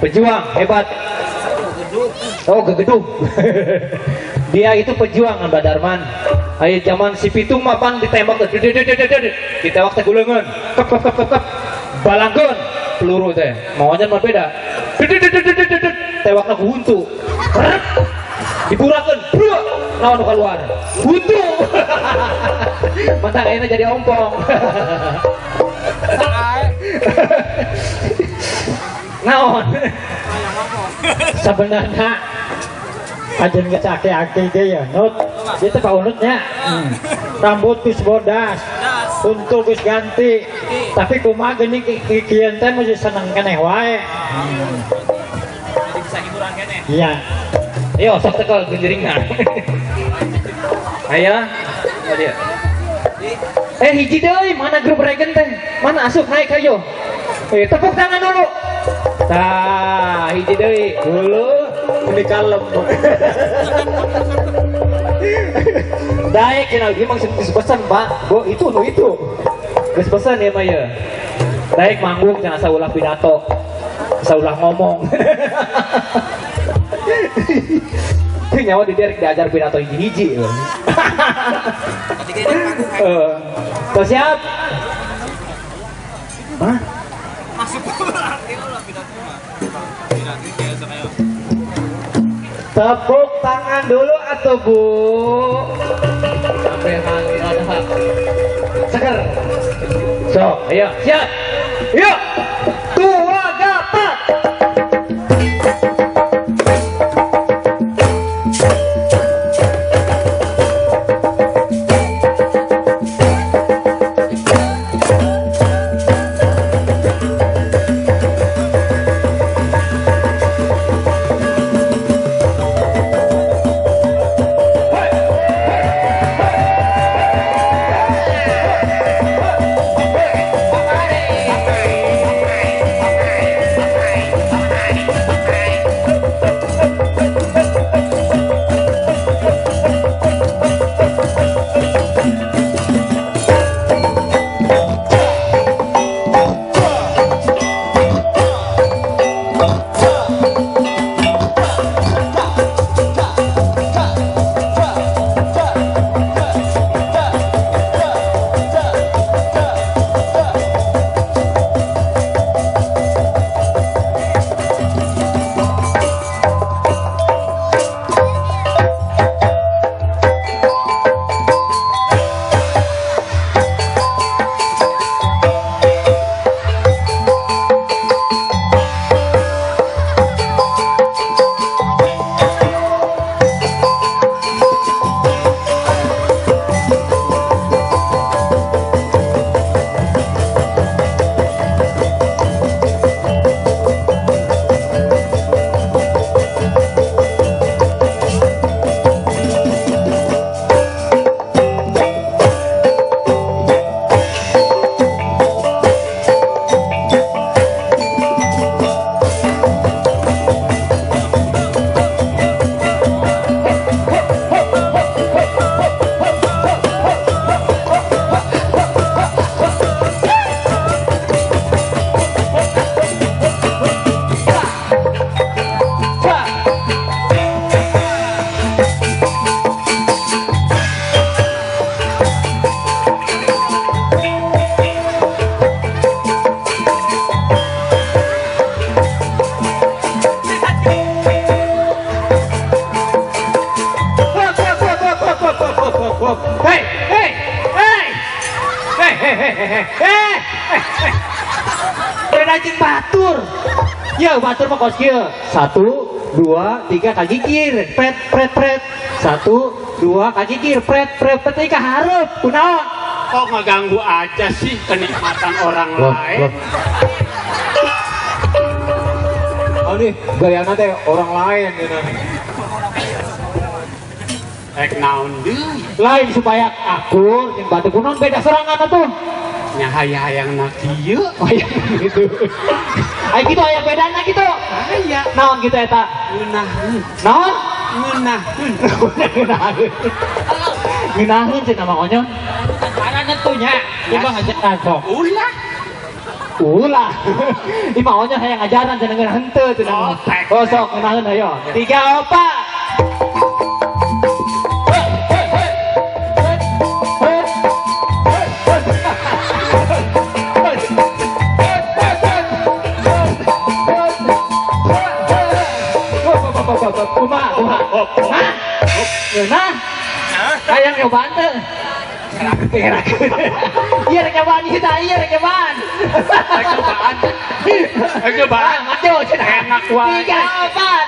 Pejuang hebat. Oh, gegedung. Dia itu pejuang Mbak Darman. Ayo zaman si Pitung mapan ditembak kita waktu gulengan. Kep. Balangkeun peluru teh. Maunya mah beda. Tewakna ku huntu. Diburakeun. Naon nu keluar. Huntu. Mata ayeuna jadi ompong. Naon? Sebenarnya ajen nggak aki-aki ge ya, Nut. Itu Pak Unutnya. Rambut geus bodas, untul geus ganti. Tapi kumaha geuning kikieu teh masih seneng keneh wae. Jadi bisa hiburan keneh. Iya. Ayo sok tekel genjeringan. Aya. Dia. Hiji deui mana grup regen teh? Mana asup naik ayo. Tepuk tangan dulu. Tah, hiji deui. Dulu ini kalem. Daek cenah ieu mah geus pesan, Pak. Bo itu nu itu. Geus pesan ya mah ya. Daek manggung cenah saulah pidato. Saulah ngomong. Teu nyawa di derek diajar pidato hiji-hiji. Tuh siap? Hah? Tepuk tangan dulu atau Bu? Sampai hari ada seger. So, ayo siap. Yuk. Dua gapat. Rajin batur. Ya batur mah kos kieu. 1, 2, 3 kaki kir. Pret pret pret. 1, 2 kaki kir. Pret pret pret ka hareup. Kunaon? Kok ngeganggu aja sih kenikmatan orang lain? Oh nih gayana teh orang lain gitu. Naon deui? Lain supaya akur jeung batu kunaon beda serangan atuh. Nya hayang nak kieu. Oh iya gitu. Ai kitu aya bedana kitu. Aya. Naon kitu eta? Ngeunaheun. Naon? Ngeunaheun. Ngeunaheun cenah mah onyon. Karena nentunya. Coba ngajak sok. Ulah. Ulah. Ini maunya saya ngajaran jangan henteu cenah. Oh sok ngenaheun ayo. 3 opat. Kumaha. Nah. Kayak nyobaan teh. Iya rek nyobaan kita, iya rek nyobaan. Cobaan. Aduh, enak wae. 3 opat.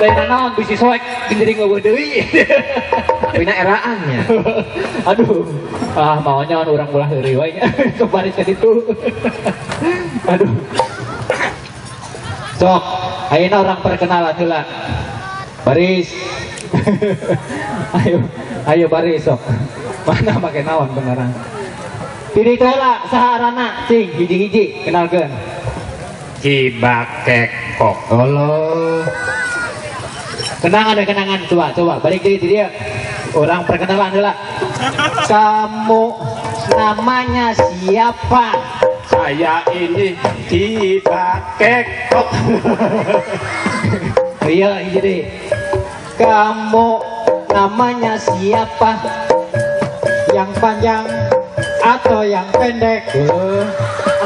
Lain naon bisi soek gendering eueuh deui. Pina eraannya. Aduh. Maunya orang ulah heureuy wae nya. Kebaris ka ditu. Aduh. Sok, ayeuna orang perkenalan heula. Baris. Ayo baris sok. Mana make naon beneran. Pilih heula saha aranna? Cing, hiji-hiji kenalkeun. Cibakek kok. Allah. Kenangan coba balik dari dia. Orang perkenalan dulu. Kamu namanya siapa? Saya ini Cibakek kok. Iya jadi. Kamu namanya siapa? Yang panjang atau yang pendek?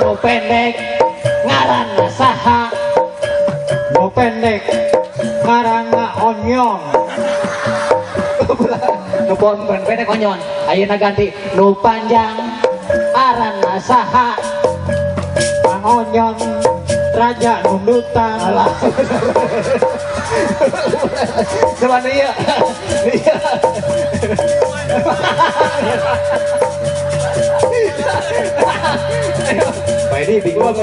Anu pendek ngaranna saha? Nu pendek ngaranna onyon. Nu pendek onyon. Ayeuna ganti nu panjang aranna saha? Mang onyon raja nundutan. Alah. Coba dia. Pak ini bingung.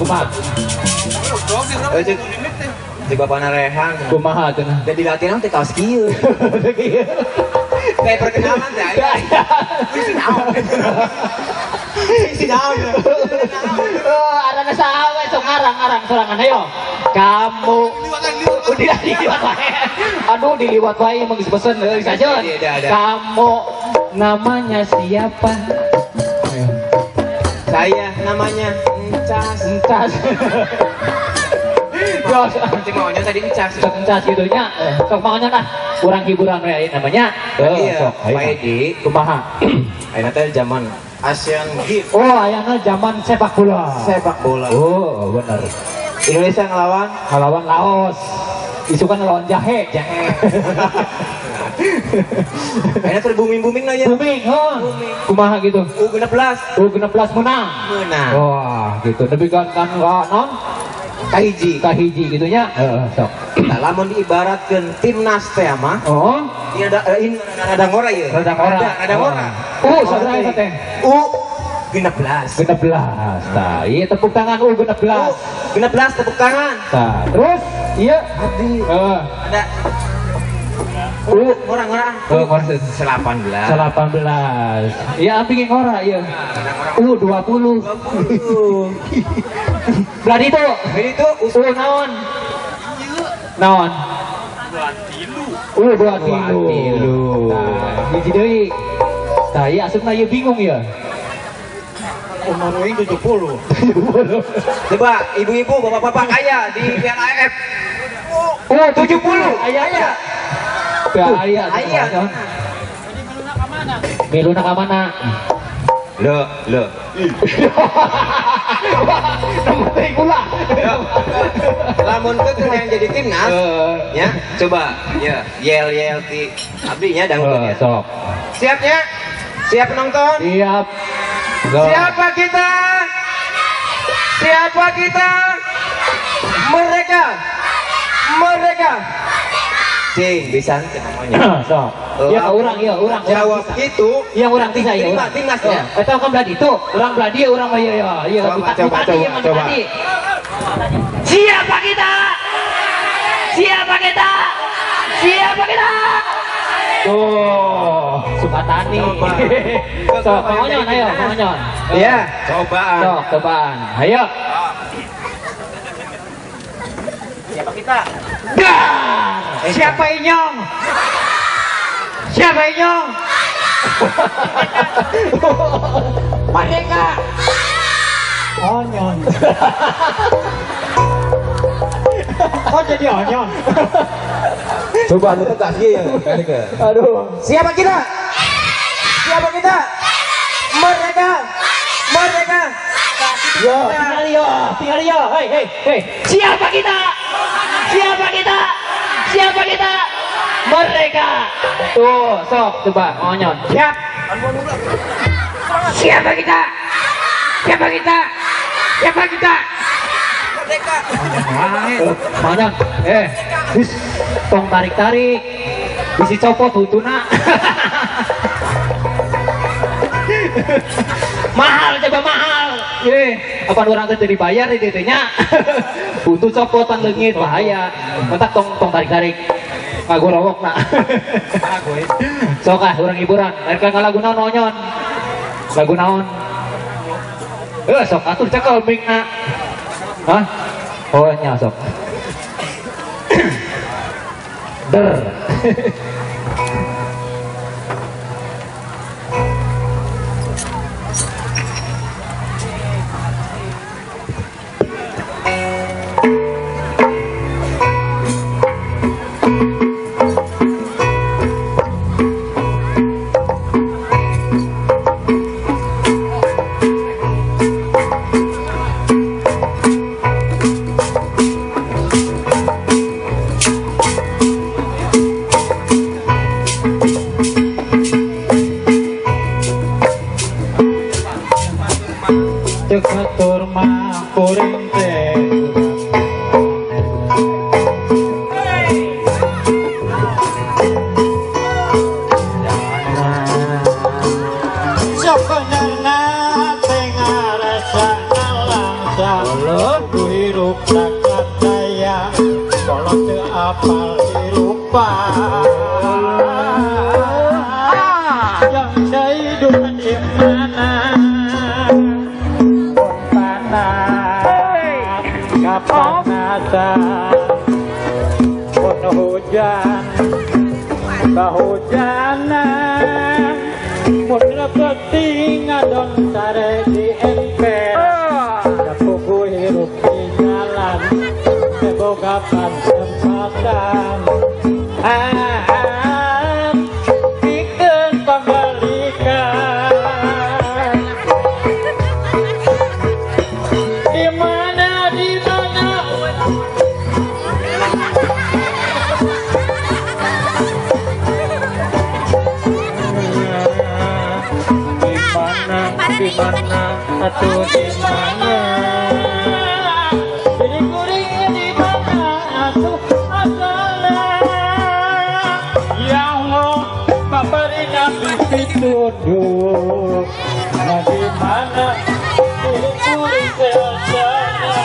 Kumaha. Di bapana Rehan. Kumaha cenah. Dan dilatih nanti kaos kieu. Kayak perkenalan teh aya. Isi naon. Isi naon. Arana saha we sok ngarang sorangan ayo. Kamu diliwat wae. Aduh diliwat wae mah geus pesen geus saja. Kamu namanya siapa? Saya namanya Encas. Jos, Cing maunya tadi Encas. Encas gitu nya. Sok maunya nah. Kurang hiburan we namanya. Iya, Sok ayo. Pak Edi. Kumaha? Ayeuna teh zaman Asian Games. Oh, ayana zaman sepak bola. Sepak bola. Oh, benar. Indonesia ngelawan Lawan Laos. Isukan lawan jahe. ayeuna teh booming lah ya. Booming, kumaha gitu. U16 U16 menang. menang. Wah, gitu. Tapi kan non Kahiji. kahiji gitunya. Sok. Nah, lamun diibaratkeun timnas teh mah, Oh, ieu ada ngora ieu. Rada ngora. Ada ngora. Sabaraha eta teh? U16. 16. Tah, ieu tepuk tangan U16. U16 tepuk tangan. Tah, terus iya Hadi. Ada ngora-ngora. ngora 18. 18. Iya, bikin ngora ieu. U20. Berarti itu. Jadi itu Naon? Naon? 23. Hiji deui. Tah ieu asupna ieu bingung ya. Umur ini 70. coba ibu-ibu, bapak-bapak aya di PLAF. 70. Aya. Aya. Aya. Miluna ka mana? Lo. Namanya gula. Lamun teu yang jadi timnas, ya. Coba, ya, yel ti abdi nya dangdut ya. Sok. Siapnya? Siap penonton? Siap. Siapa kita? Siapa kita? Mereka. Cing, bisa namanya. Sok. Ya urang. Jawab itu. Yang urang tisa ya. Timnasnya. Eta kan beladi itu. Urang beladi urang mah ya. Iya, Coba. Siapa kita? Tuh, Sukatani. So, pengonyon, ayo, pengonyon. Iya, cobaan. So, cobaan. Ayo. Siapa kita? Dar! Siapa Inyong? Siapa Inyong? Merdeka. Onyon. Oh jadi onyon. Coba lu tegas ya, kali ke. Aduh. Siapa kita? Siapa kita? Merdeka! Merdeka! Yo, tinggal yo. Hei. Siapa kita? Siapa kita? Siapa kita? Merdeka. Tuh, sok coba onyon. Siap. Siapa kita? Siapa kita? Siapa kita? Merdeka! Onyon. Bis, tong tarik. Bisi copot hutuna. Mahal, coba mahal. Apa orang teh dibayar di nya? Butuh copotan leungit bahaya. Mentak tong tarik. Ngagorowok na. Sok ah urang hiburan. Mereka lagu naon onyon. Lagu naon? Sok atur cekel mingna. Hah? Oh nya sok. Der. Ceketur mangkuring teh. Sebenarnya tengah rasa alam ku hirup rakyat daya kalau teu apal hirupan yang kehidupan di mana kapan ada penuh hujan kehujanan mudra peting adon sare di emper kapugu hirup di jalan seboga kesempatan bikin pembalikan di mana atuh di mana jadi kuringnya di mana atuh asalna ya Allah paparina pituduh nah di mana jadi kuring seasana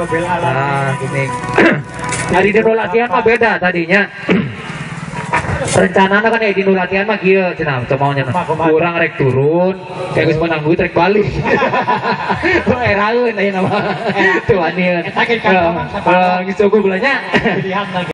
rabbil alamin. Nah, gini. Hari di latihan mah beda tadinya. Rencananya kan ya di latihan mah kieu cenah maunya kurang rek turun kayak geus menang duit rek balik. Eraeun aya nama. Tuh anjeun. Eta ge kan Geus cukup belanya. pilihan lagi.